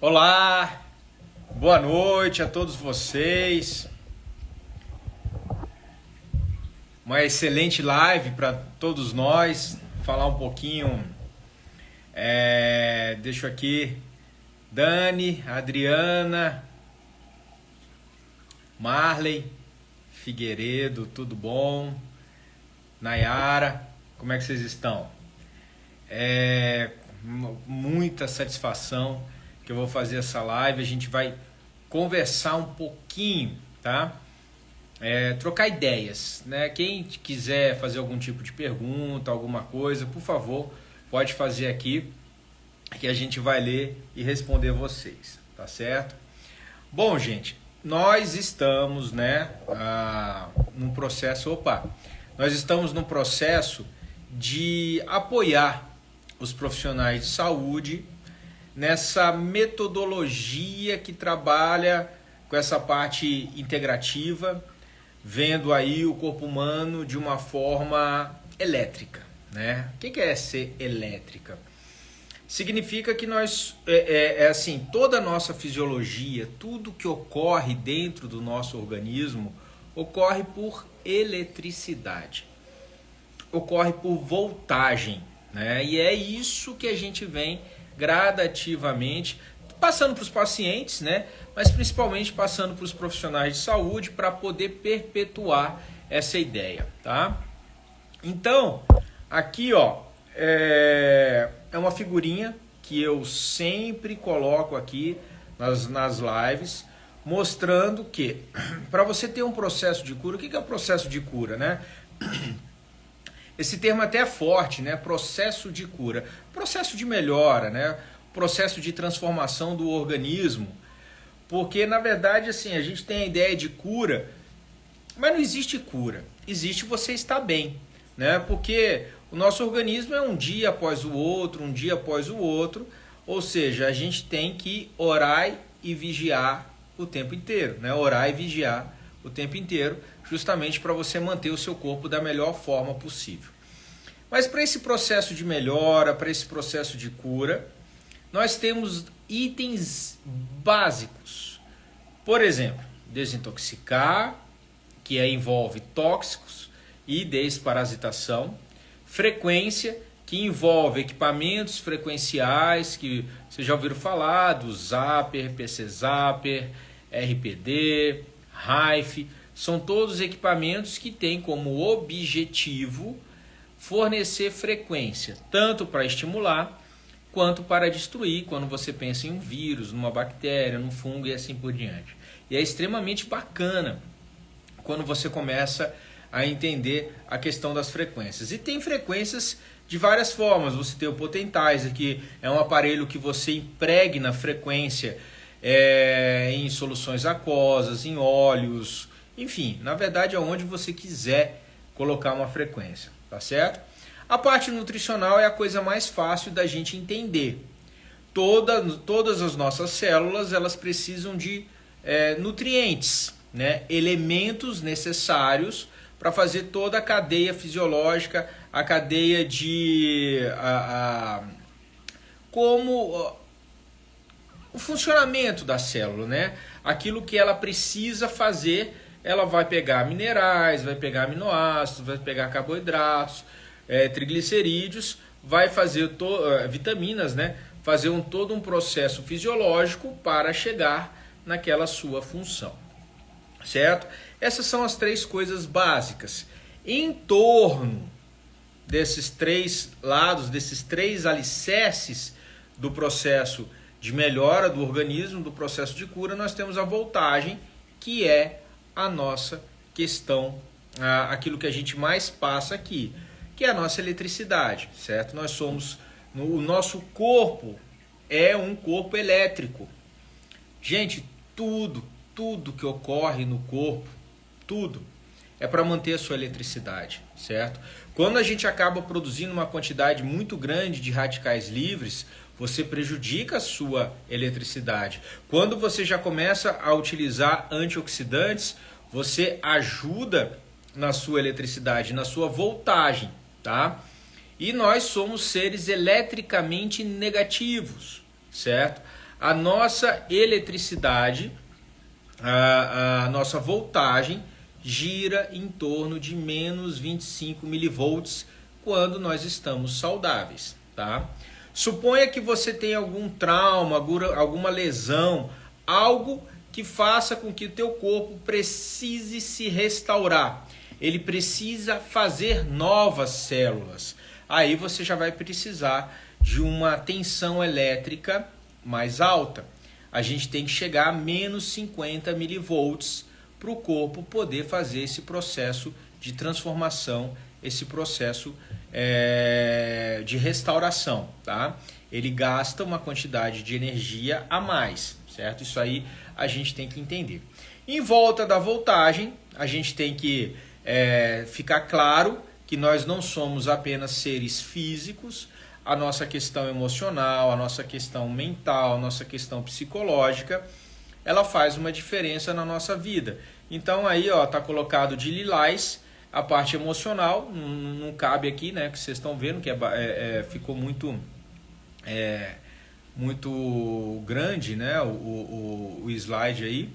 Olá, boa noite a todos vocês. Uma excelente live para todos nós. Falar um pouquinho. Deixo aqui Dani, Adriana, Marley, Figueiredo, tudo bom? Nayara, como é que vocês estão? Muita satisfação que eu vou fazer essa live. A gente vai conversar um pouquinho, tá? Trocar ideias, né? Quem quiser fazer algum tipo de pergunta, alguma coisa, por favor, pode fazer aqui que a gente vai ler e responder vocês, tá certo? Bom, gente, nós estamos, né, num processo, nós estamos num processo de apoiar os profissionais de saúde nessa metodologia que trabalha com essa parte integrativa, vendo aí o corpo humano de uma forma elétrica, né? O que é ser elétrica? Significa que nós, assim, toda a nossa fisiologia, tudo que ocorre dentro do nosso organismo, ocorre por eletricidade, ocorre por voltagem, né? E é isso que a gente vem gradativamente passando para os pacientes, né? Mas principalmente passando para os profissionais de saúde para poder perpetuar essa ideia, tá? Então, aqui, ó, é uma figurinha que eu sempre coloco aqui nas lives, mostrando que para você ter um processo de cura, o que é o processo de cura, né? Esse termo até é forte, né? Processo de cura, processo de melhora, né? Processo de transformação do organismo. Porque, na verdade, assim, a gente tem a ideia de cura, mas não existe cura. Existe você estar bem, né? Porque o nosso organismo é um dia após o outro, um dia após o outro. Ou seja, a gente tem que orar e vigiar o tempo inteiro, né? Orar e vigiar o tempo inteiro, justamente para você manter o seu corpo da melhor forma possível. Mas para esse processo de melhora, para esse processo de cura, nós temos itens básicos. Por exemplo, desintoxicar, que envolve tóxicos e desparasitação. Frequência, que envolve equipamentos frequenciais, que vocês já ouviram falar, do Zapper, PC Zapper, RPD, Rife. São todos equipamentos que têm como objetivo fornecer frequência, tanto para estimular quanto para destruir, quando você pensa em um vírus, numa bactéria, num fungo e assim por diante. E é extremamente bacana quando você começa a entender a questão das frequências. E tem frequências de várias formas. Você tem o Potentizer, que é um aparelho que você impregna frequência em soluções aquosas, em óleos, enfim, na verdade, aonde você quiser colocar uma frequência, tá certo? A parte nutricional é a coisa mais fácil da gente entender. Todas as nossas células, elas precisam de nutrientes, né? Elementos necessários para fazer toda a cadeia fisiológica, a cadeia de... como o funcionamento da célula, né? Aquilo que ela precisa fazer, ela vai pegar minerais, vai pegar aminoácidos, vai pegar carboidratos, triglicerídeos, vai fazer vitaminas, né? Fazer todo um processo fisiológico para chegar naquela sua função, certo? Essas são as três coisas básicas. Em torno desses três lados, desses três alicerces do processo de melhora do organismo, do processo de cura, nós temos a voltagem, que é a nossa questão, aquilo que a gente mais passa aqui, que é a nossa eletricidade, certo? Nós somos, o nosso corpo é um corpo elétrico. Gente, tudo que ocorre no corpo, tudo, é para manter a sua eletricidade, certo? Quando a gente acaba produzindo uma quantidade muito grande de radicais livres, você prejudica a sua eletricidade. Quando você já começa a utilizar antioxidantes, você ajuda na sua eletricidade, na sua voltagem, tá? E nós somos seres eletricamente negativos, certo? a nossa eletricidade, a nossa voltagem gira em torno de menos 25 milivolts quando nós estamos saudáveis, tá? Suponha que você tenha algum trauma, alguma lesão, algo que faça com que o teu corpo precise se restaurar. Ele precisa fazer novas células. Aí você já vai precisar de uma tensão elétrica mais alta. A gente tem que chegar a menos 50 milivolts para o corpo poder fazer esse processo de transformação, esse processo de restauração, tá? Ele gasta uma quantidade de energia a mais, certo? Isso aí a gente tem que entender. Em volta da voltagem, a gente tem que ficar claro que nós não somos apenas seres físicos, a nossa questão emocional, a nossa questão mental, a nossa questão psicológica, ela faz uma diferença na nossa vida. Então aí está colocado de lilás a parte emocional, não cabe aqui, né, que vocês estão vendo que ficou muito grande, né, o slide aí,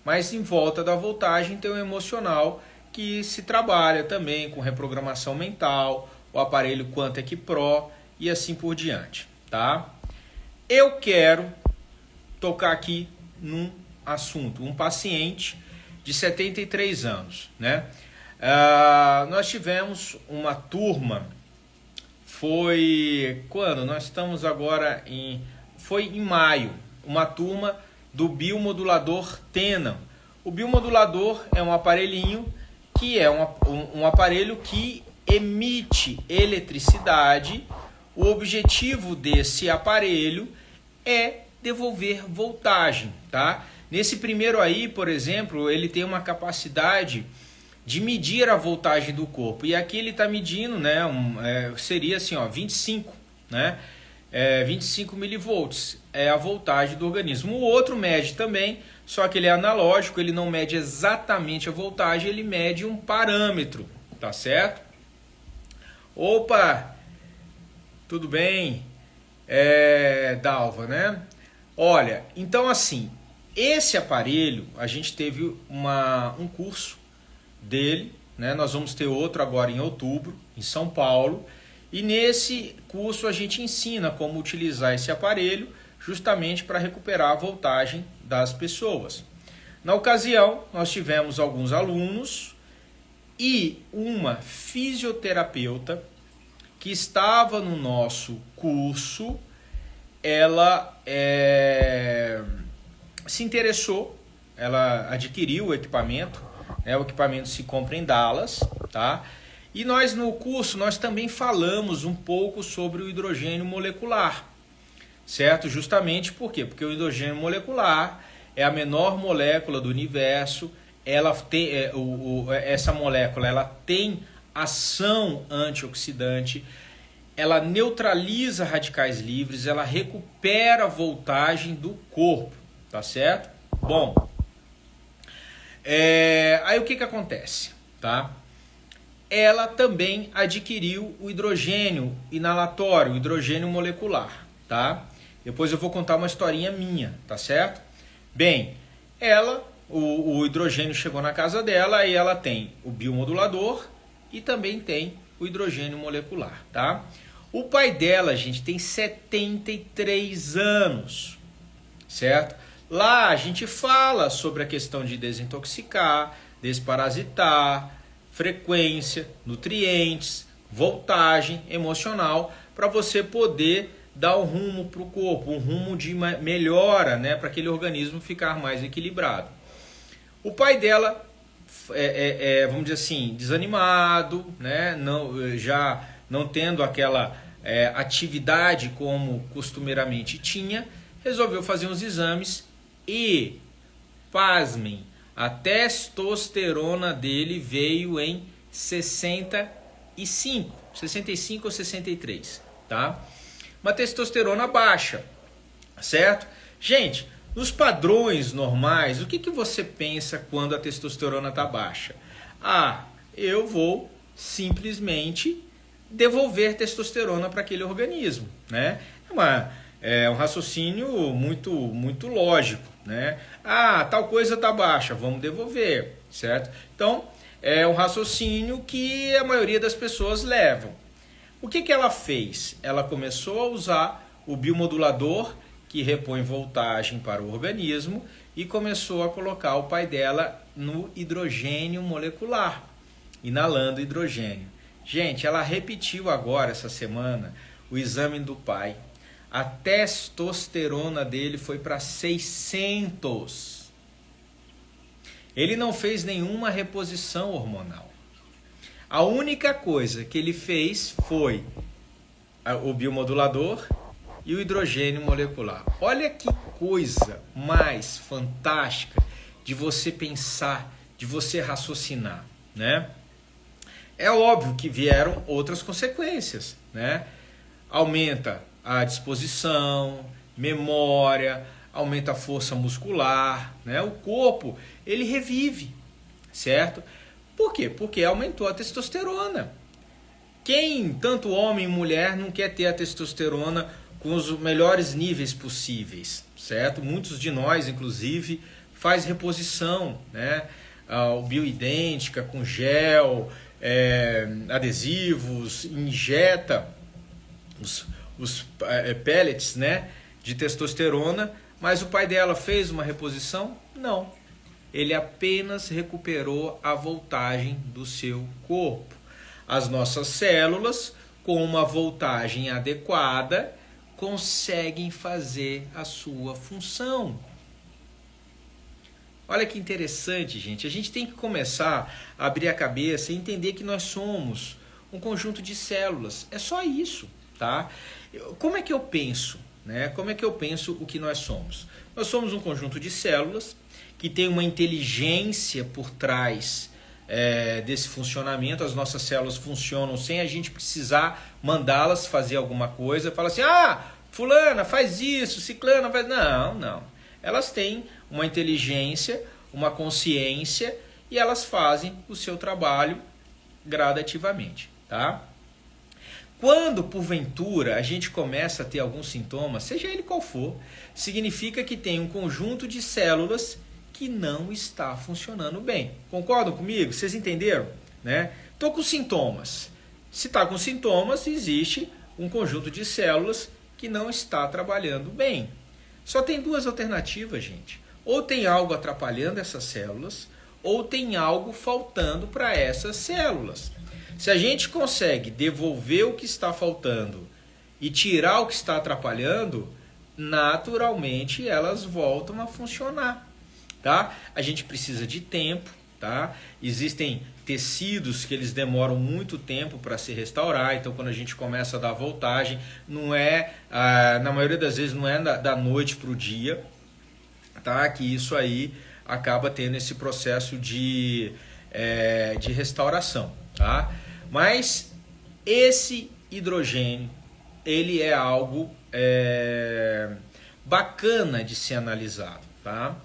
mas em volta da voltagem tem o emocional, que se trabalha também com reprogramação mental, o aparelho Quantec Pro e assim por diante, tá? Eu quero tocar aqui num assunto, um paciente de 73 anos, né? Nós tivemos uma turma, foi quando? Nós estamos agora foi em maio, uma turma do biomodulador Tenon. O biomodulador é um aparelhinho que é um aparelho que emite eletricidade. O objetivo desse aparelho é devolver voltagem, tá? Nesse primeiro aí, por exemplo, ele tem uma capacidade de medir a voltagem do corpo. E aqui ele está medindo, né? Seria assim, 25, né? 25 milivolts é a voltagem do organismo. O outro mede também, só que ele é analógico, ele não mede exatamente a voltagem, ele mede um parâmetro, tá certo? Opa, tudo bem? Dalva, né? Olha, então assim, esse aparelho, a gente teve um curso dele, né? Nós vamos ter outro agora em outubro, em São Paulo, e nesse curso a gente ensina como utilizar esse aparelho justamente para recuperar a voltagem das pessoas. Na ocasião, nós tivemos alguns alunos e uma fisioterapeuta que estava no nosso curso. Ela se interessou, ela adquiriu o equipamento, né? O equipamento se compra em Dallas, tá? E nós no curso nós também falamos um pouco sobre o hidrogênio molecular, certo? Justamente por quê? Porque o hidrogênio molecular é a menor molécula do universo. Ela tem, essa molécula ela tem ação antioxidante, ela neutraliza radicais livres, ela recupera a voltagem do corpo, tá certo? Bom, aí o que acontece, tá? Ela também adquiriu o hidrogênio inalatório, o hidrogênio molecular, tá? Depois eu vou contar uma historinha minha, tá certo? Bem, o hidrogênio chegou na casa dela e ela tem o biomodulador e também tem o hidrogênio molecular, tá? O pai dela, gente, tem 73 anos, certo? Lá a gente fala sobre a questão de desintoxicar, desparasitar, frequência, nutrientes, voltagem emocional, para você poder dar um rumo para o corpo, um rumo de melhora, né, para aquele organismo ficar mais equilibrado. O pai dela vamos dizer assim, desanimado, né, já não tendo aquela atividade como costumeiramente tinha, resolveu fazer uns exames e, pasmem, a testosterona dele veio em 65 ou 63, tá? Uma testosterona baixa, certo? Gente, nos padrões normais, o que você pensa quando a testosterona está baixa? Eu vou simplesmente devolver testosterona para aquele organismo, né? É um raciocínio muito lógico, né? Ah, tal coisa está baixa, vamos devolver, certo? Então, é um raciocínio que a maioria das pessoas levam. O que ela fez? Ela começou a usar o biomodulador, que repõe voltagem para o organismo, e começou a colocar o pai dela no hidrogênio molecular, inalando hidrogênio. Gente, ela repetiu agora, essa semana, o exame do pai. A testosterona dele foi para 600. Ele não fez nenhuma reposição hormonal. A única coisa que ele fez foi o biomodulador e o hidrogênio molecular. Olha que coisa mais fantástica de você pensar, de você raciocinar, né? É óbvio que vieram outras consequências, né? Aumenta a disposição, memória, aumenta a força muscular, né? O corpo, ele revive, certo? Por quê? Porque aumentou a testosterona. Quem, tanto homem e mulher, não quer ter a testosterona com os melhores níveis possíveis, certo? Muitos de nós, inclusive, faz reposição, né? O bioidêntica com gel, adesivos, injeta os pellets, né, de testosterona, mas o pai dela fez uma reposição? Não. Ele apenas recuperou a voltagem do seu corpo. As nossas células, com uma voltagem adequada, conseguem fazer a sua função. Olha que interessante, gente. A gente tem que começar a abrir a cabeça e entender que nós somos um conjunto de células. É só isso, tá? Como é que eu penso, né? Como é que eu penso o que nós somos? Nós somos um conjunto de células que tem uma inteligência por trás desse funcionamento. As nossas células funcionam sem a gente precisar mandá-las fazer alguma coisa. Fala assim, fulana faz isso, ciclana faz... Não. Elas têm uma inteligência, uma consciência e elas fazem o seu trabalho gradativamente, tá? Quando, porventura, a gente começa a ter algum sintoma, seja ele qual for, significa que tem um conjunto de células que não está funcionando bem. Concordam comigo? Vocês entenderam? Né? Estou com sintomas. Se está com sintomas, existe um conjunto de células que não está trabalhando bem. Só tem duas alternativas, gente. Ou tem algo atrapalhando essas células, ou tem algo faltando para essas células. Se a gente consegue devolver o que está faltando e tirar o que está atrapalhando, naturalmente elas voltam a funcionar, tá? A gente precisa de tempo, tá? Existem tecidos que eles demoram muito tempo para se restaurar, então quando a gente começa a dar voltagem, não é, na maioria das vezes não é da noite para o dia, tá? Que isso aí acaba tendo esse processo de restauração, tá? Mas esse hidrogênio, ele é algo bacana de ser analisado, tá?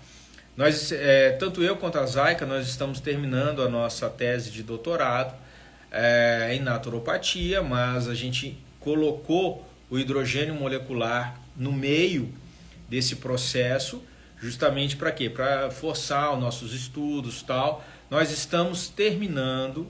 Nós, tanto eu quanto a Zayka, nós estamos terminando a nossa tese de doutorado em naturopatia, mas a gente colocou o hidrogênio molecular no meio desse processo, justamente para quê? Para forçar os nossos estudos e tal. Nós estamos terminando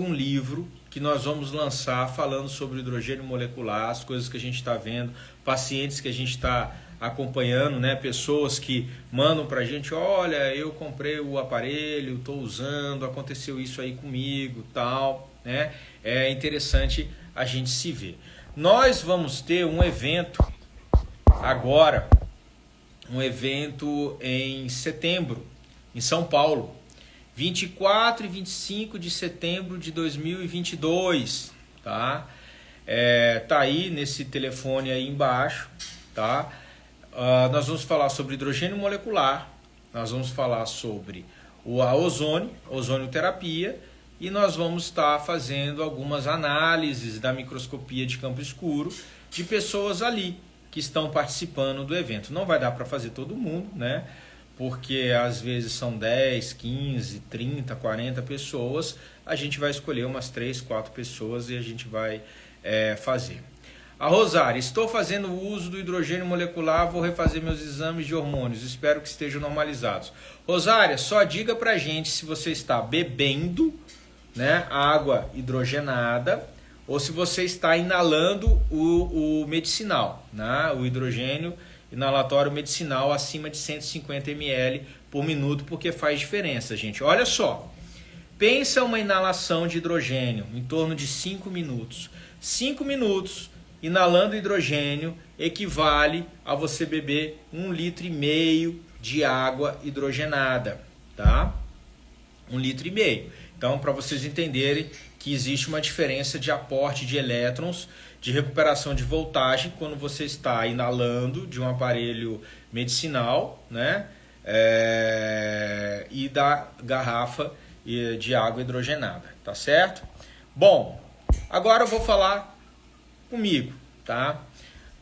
um livro que nós vamos lançar falando sobre o hidrogênio molecular, as coisas que a gente está vendo, pacientes que a gente está acompanhando, né? Pessoas que mandam para a gente, olha, eu comprei o aparelho, estou usando, aconteceu isso aí comigo, tal, né? É interessante a gente se ver. Nós vamos ter um evento agora, um evento em setembro, em São Paulo, 24 e 25 de setembro de 2022, tá? Tá aí nesse telefone aí embaixo, tá? Nós vamos falar sobre hidrogênio molecular, nós vamos falar sobre a ozonioterapia e nós vamos estar fazendo algumas análises da microscopia de campo escuro de pessoas ali que estão participando do evento. Não vai dar para fazer todo mundo, né? Porque às vezes são 10, 15, 30, 40 pessoas, a gente vai escolher umas 3, 4 pessoas e a gente vai fazer. A Rosária, estou fazendo uso do hidrogênio molecular, vou refazer meus exames de hormônios, espero que estejam normalizados. Rosária, só diga pra gente se você está bebendo, né, água hidrogenada ou se você está inalando o medicinal, né, o hidrogênio inalatório medicinal acima de 150 ml por minuto, porque faz diferença, gente. Olha só, pensa uma inalação de hidrogênio em torno de 5 minutos. 5 minutos inalando hidrogênio equivale a você beber 1,5 litro de água hidrogenada, tá? 1,5 litro. Então, para vocês entenderem que existe uma diferença de aporte de elétrons, de recuperação de voltagem, quando você está inalando de um aparelho medicinal, né? E da garrafa de água hidrogenada, tá certo? Bom, agora eu vou falar comigo, tá?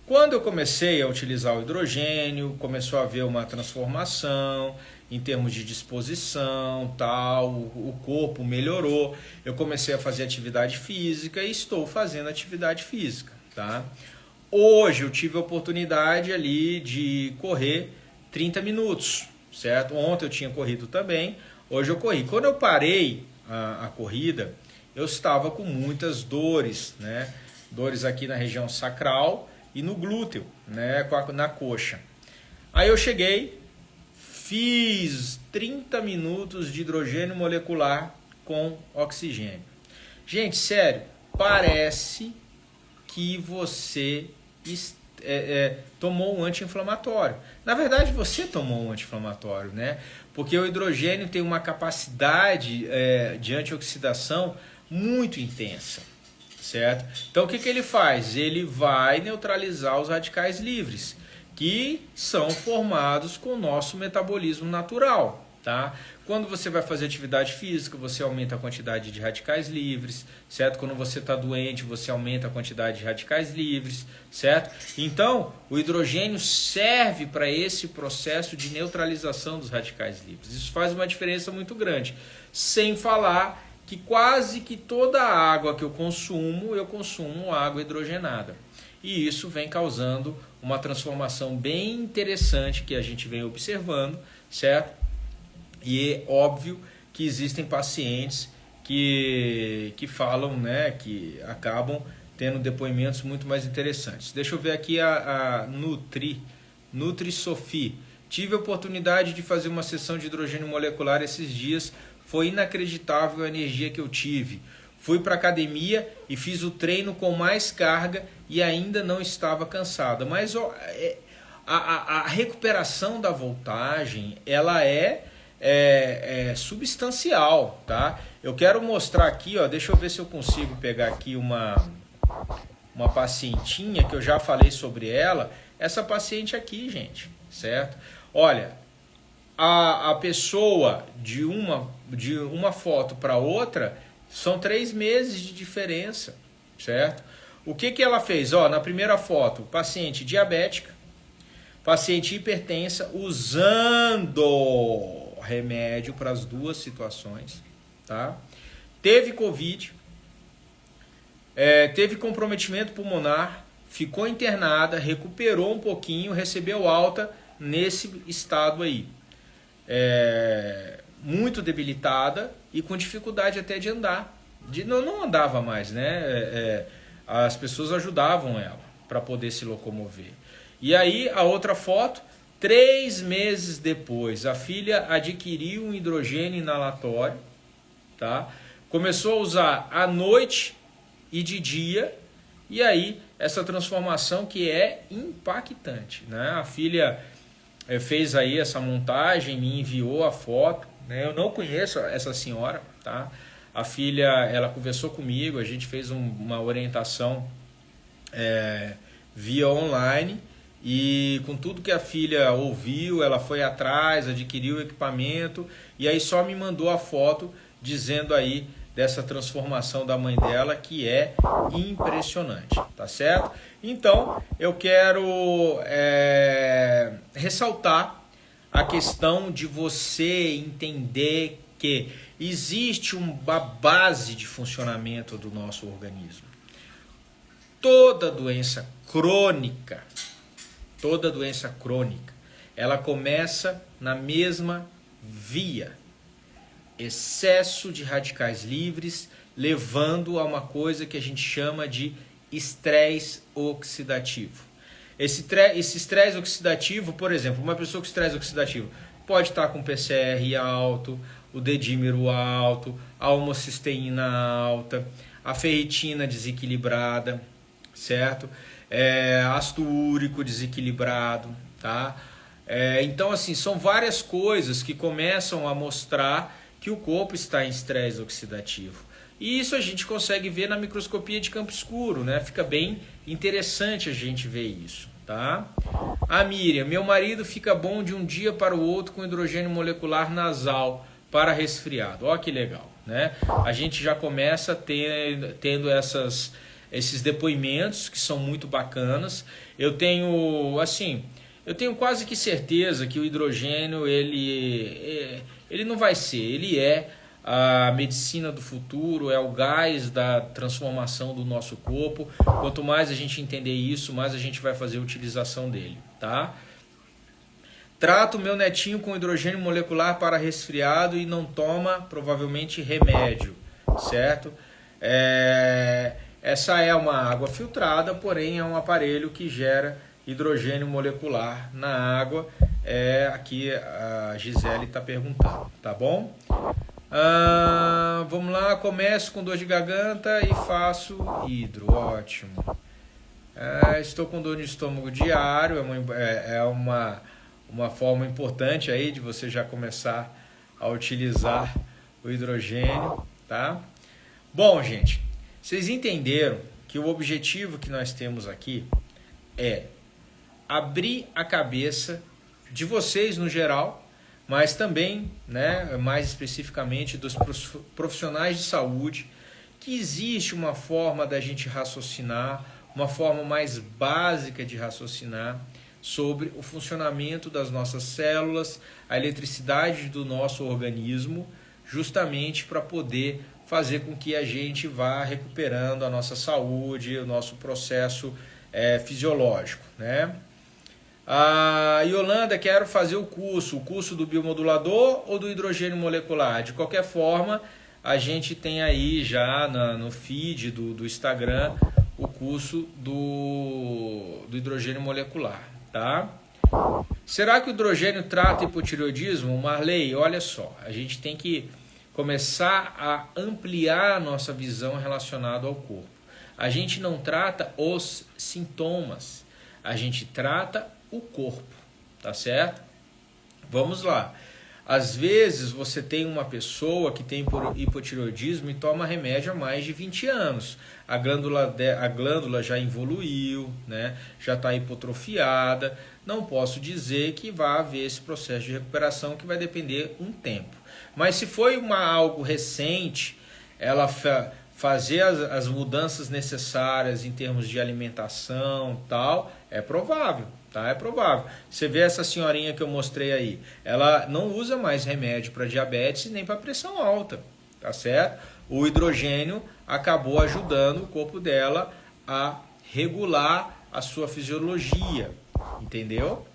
Quando eu comecei a utilizar o hidrogênio, começou a haver uma transformação em termos de disposição, tal, o corpo melhorou, eu comecei a fazer atividade física e estou fazendo atividade física, tá? Hoje eu tive a oportunidade ali de correr 30 minutos, certo? Ontem eu tinha corrido também, hoje eu corri. Quando eu parei a corrida, eu estava com muitas dores, né? Dores aqui na região sacral e no glúteo, né? Na coxa. Aí eu cheguei, fiz 30 minutos de hidrogênio molecular com oxigênio. Gente, sério, parece que você tomou um anti-inflamatório. Na verdade, você tomou um anti-inflamatório, né? Porque o hidrogênio tem uma capacidade de antioxidação muito intensa, certo? Então, o que ele faz? Ele vai neutralizar os radicais livres, que são formados com o nosso metabolismo natural, tá? Quando você vai fazer atividade física, você aumenta a quantidade de radicais livres, certo? Quando você está doente, você aumenta a quantidade de radicais livres, certo? Então, o hidrogênio serve para esse processo de neutralização dos radicais livres. Isso faz uma diferença muito grande. Sem falar que quase que toda a água que eu consumo água hidrogenada. E isso vem causando uma transformação bem interessante que a gente vem observando, certo? E é óbvio que existem pacientes que falam, né, que acabam tendo depoimentos muito mais interessantes. Deixa eu ver aqui a Nutri Sophie. Tive a oportunidade de fazer uma sessão de hidrogênio molecular esses dias, foi inacreditável a energia que eu tive. Fui para a academia e fiz o treino com mais carga e ainda não estava cansada. Mas a recuperação da voltagem, ela é substancial, tá? Eu quero mostrar aqui, ó, deixa eu ver se eu consigo pegar aqui uma pacientinha que eu já falei sobre ela. Essa paciente aqui, gente, certo? Olha, a pessoa de uma foto para outra são 3 meses de diferença, certo? O que ela fez? Ó, na primeira foto, paciente diabética, paciente hipertensa, usando remédio para as duas situações, tá? Teve Covid, teve comprometimento pulmonar, ficou internada, recuperou um pouquinho, recebeu alta nesse estado aí. Muito debilitada e com dificuldade até de andar. Não andava mais, né? As pessoas ajudavam ela para poder se locomover. E aí a outra foto, 3 meses depois, a filha adquiriu um hidrogênio inalatório, tá? Começou a usar à noite e de dia, e aí essa transformação que é impactante, né? A filha fez aí essa montagem, me enviou a foto, né? Eu não conheço essa senhora, tá? A filha, ela conversou comigo, a gente fez uma orientação via online, e com tudo que a filha ouviu, ela foi atrás, adquiriu o equipamento, e aí só me mandou a foto dizendo aí dessa transformação da mãe dela, que é impressionante, tá certo? Então, eu quero ressaltar a questão de você entender que existe uma base de funcionamento do nosso organismo. toda doença crônica, ela começa na mesma via. Excesso de radicais livres, levando a uma coisa que a gente chama de estresse oxidativo. Esse estresse oxidativo, por exemplo, uma pessoa com estresse oxidativo pode estar com PCR alto, o dedímero alto, a homocisteína alta, a ferritina desequilibrada, certo? Ácido úrico desequilibrado, tá? Então, assim, são várias coisas que começam a mostrar que o corpo está em estresse oxidativo. E isso a gente consegue ver na microscopia de campo escuro, né? Fica bem interessante a gente ver isso, tá? A Miriam, meu marido fica bom de um dia para o outro com hidrogênio molecular nasal para resfriado. Ó que legal, né? A gente já começa tendo esses depoimentos que são muito bacanas. Eu tenho quase que certeza que o hidrogênio ele não vai ser, ele é a medicina do futuro, é o gás da transformação do nosso corpo. Quanto mais a gente entender isso, mais a gente vai fazer a utilização dele, tá? Trato meu netinho com hidrogênio molecular para resfriado e não toma provavelmente remédio, certo? Essa é uma água filtrada, porém é um aparelho que gera hidrogênio molecular na água. Aqui a Gisele está perguntando, tá bom? Vamos lá, começo com dor de garganta e faço hidro, ótimo. Estou com dor de estômago diário, é uma forma importante aí de você já começar a utilizar o hidrogênio, tá? Bom, gente, vocês entenderam que o objetivo que nós temos aqui é abrir a cabeça de vocês no geral, mas também, né, mais especificamente dos profissionais de saúde, que existe uma forma da gente raciocinar, uma forma mais básica de raciocinar sobre o funcionamento das nossas células, a eletricidade do nosso organismo, justamente para poder fazer com que a gente vá recuperando a nossa saúde, o nosso processo fisiológico, né? Yolanda, quero fazer o curso do biomodulador ou do hidrogênio molecular? De qualquer forma, a gente tem aí já no feed do Instagram o curso do hidrogênio molecular, tá? Será que o hidrogênio trata hipotireoidismo? Marley, olha só, a gente tem que começar a ampliar a nossa visão relacionada ao corpo. A gente não trata os sintomas, a gente trata o corpo, tá certo? Vamos lá. Às vezes você tem uma pessoa que tem hipotireoidismo e toma remédio há mais de 20 anos. A glândula já evoluiu, né? Já está hipotrofiada. Não posso dizer que vai haver esse processo de recuperação, que vai depender um tempo. Mas se foi algo recente, ela fazer as mudanças necessárias em termos de alimentação, tal, é provável. Tá? É provável. Você vê essa senhorinha que eu mostrei aí, ela não usa mais remédio para diabetes nem para pressão alta, tá certo? O hidrogênio acabou ajudando o corpo dela a regular a sua fisiologia, entendeu?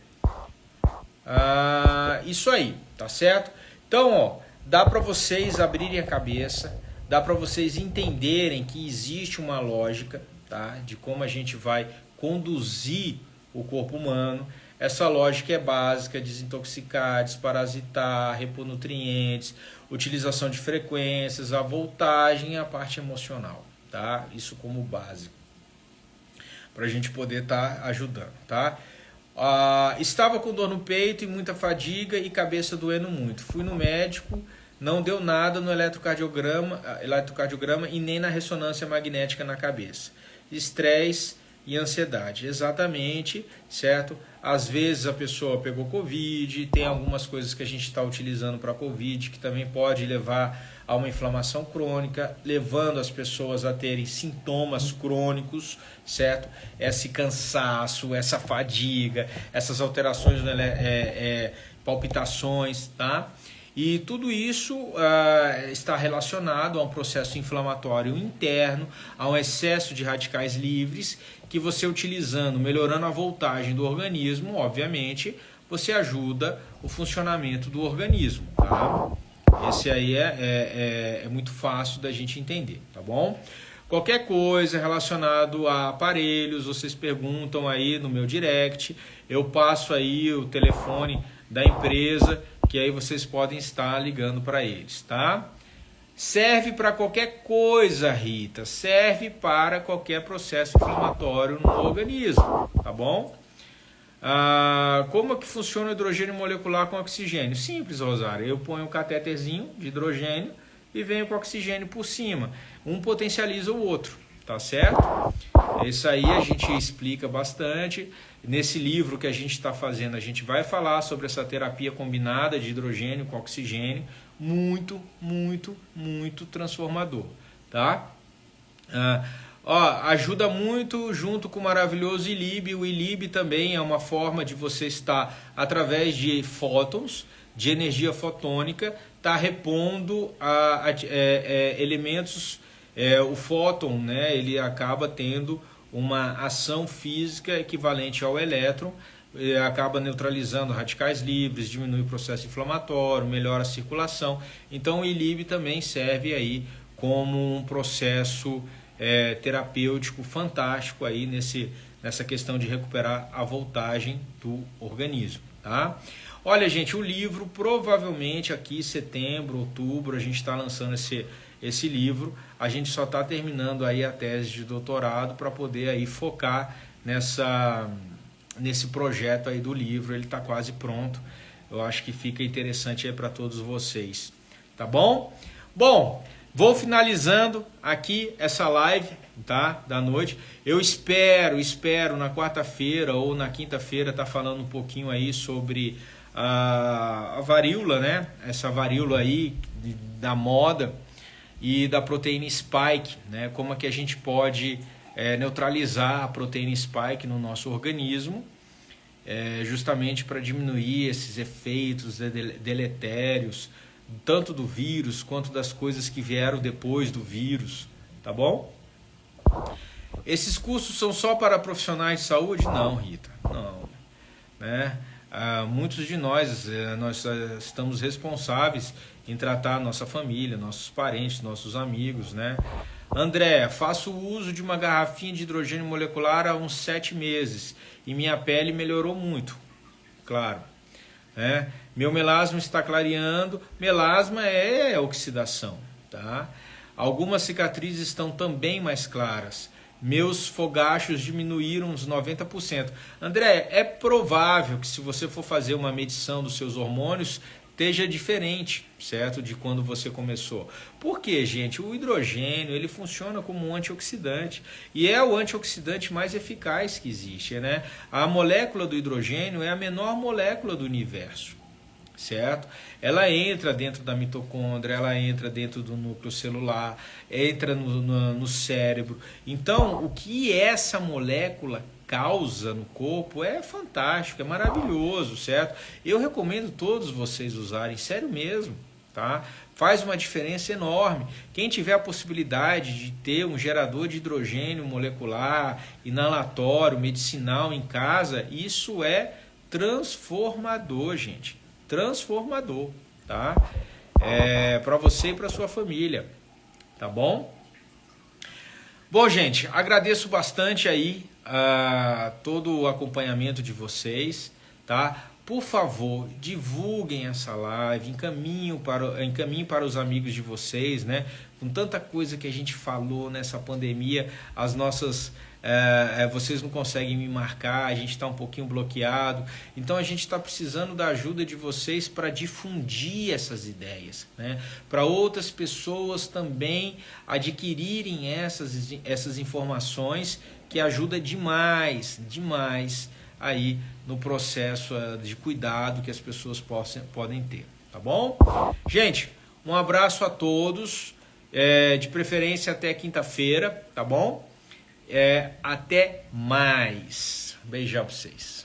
Isso aí, tá certo? Então, ó, dá para vocês abrirem a cabeça, dá para vocês entenderem que existe uma lógica, tá? De como a gente vai conduzir o corpo humano. Essa lógica é básica: desintoxicar, desparasitar, repor nutrientes, utilização de frequências, a voltagem e a parte emocional, tá? Isso como básico, para a gente poder estar ajudando, tá? Estava com dor no peito e muita fadiga e cabeça doendo muito. Fui no médico, não deu nada no eletrocardiograma e nem na ressonância magnética na cabeça. Estresse e ansiedade, exatamente, certo? Às vezes a pessoa pegou Covid, tem algumas coisas que a gente está utilizando para Covid, que também pode levar a uma inflamação crônica, levando as pessoas a terem sintomas crônicos, certo? Esse cansaço, essa fadiga, essas alterações, palpitações, tá? E tudo isso está relacionado a um processo inflamatório interno, a um excesso de radicais livres, que você utilizando, melhorando a voltagem do organismo, obviamente, você ajuda o funcionamento do organismo, tá? Esse aí é muito fácil da gente entender, tá bom? Qualquer coisa relacionado a aparelhos, vocês perguntam aí no meu direct, eu passo aí o telefone da empresa, que aí vocês podem estar ligando para eles, tá? Serve para qualquer coisa, Rita, serve para qualquer processo inflamatório no organismo, tá bom? Como é que funciona o hidrogênio molecular com oxigênio? Simples, Rosário, eu ponho um catéterzinho de hidrogênio e venho com oxigênio por cima. Um potencializa o outro, tá certo? Isso aí a gente explica bastante. Nesse livro que a gente está fazendo, a gente vai falar sobre essa terapia combinada de hidrogênio com oxigênio. Muito, muito, muito transformador, tá? Ajuda muito junto com o maravilhoso ILIB. O ILIB também é uma forma de você estar, através de fótons, de energia fotônica, tá repondo elementos. O fóton, né, ele acaba tendo uma ação física equivalente ao elétron, acaba neutralizando radicais livres, diminui o processo inflamatório, melhora a circulação. Então o ILIB também serve aí como um processo terapêutico fantástico aí nessa questão de recuperar a voltagem do organismo, tá? Olha, gente, o livro provavelmente aqui setembro, outubro, a gente está lançando esse livro. A gente só está terminando aí a tese de doutorado para poder aí focar nesse projeto aí do livro. Ele está quase pronto. Eu acho que fica interessante aí para todos vocês, tá bom? Bom, vou finalizando aqui essa live, tá, da noite. Eu espero na quarta-feira ou na quinta-feira tá falando um pouquinho aí sobre a varíola, né? Essa varíola aí da moda e da proteína spike, né? Como é que a gente pode neutralizar a proteína spike no nosso organismo, justamente para diminuir esses efeitos deletérios, tanto do vírus quanto das coisas que vieram depois do vírus, tá bom? Esses cursos são só para profissionais de saúde? Não, Rita, não, né? Muitos de nós estamos responsáveis em tratar nossa família, nossos parentes, nossos amigos, né? André, faço uso de uma garrafinha de hidrogênio molecular há uns 7 meses e minha pele melhorou muito, claro, né? Meu melasma está clareando. Melasma é oxidação, tá? Algumas cicatrizes estão também mais claras. Meus fogachos diminuíram uns 90%. André, é provável que se você for fazer uma medição dos seus hormônios, esteja diferente, certo? De quando você começou. Por quê, gente? O hidrogênio, ele funciona como um antioxidante. E é o antioxidante mais eficaz que existe, né? A molécula do hidrogênio é a menor molécula do universo, certo? Ela entra dentro da mitocôndria, ela entra dentro do núcleo celular, entra no cérebro. Então, o que essa molécula causa no corpo é fantástico, é maravilhoso, certo? Eu recomendo todos vocês usarem, sério mesmo, tá? Faz uma diferença enorme. Quem tiver a possibilidade de ter um gerador de hidrogênio molecular, inalatório, medicinal em casa, isso é transformador, gente. Transformador, tá? Para você e para sua família, tá bom? Bom, gente, agradeço bastante aí todo o acompanhamento de vocês, tá? Por favor, divulguem essa live, encaminhem para os amigos de vocês, né? Com tanta coisa que a gente falou nessa pandemia, vocês não conseguem me marcar, a gente está um pouquinho bloqueado. Então a gente está precisando da ajuda de vocês para difundir essas ideias, né? Para outras pessoas também adquirirem essas informações, que ajuda demais aí no processo de cuidado que as pessoas podem ter, tá bom? Gente, um abraço a todos, de preferência até quinta-feira, tá bom? Até mais. Beijão pra vocês.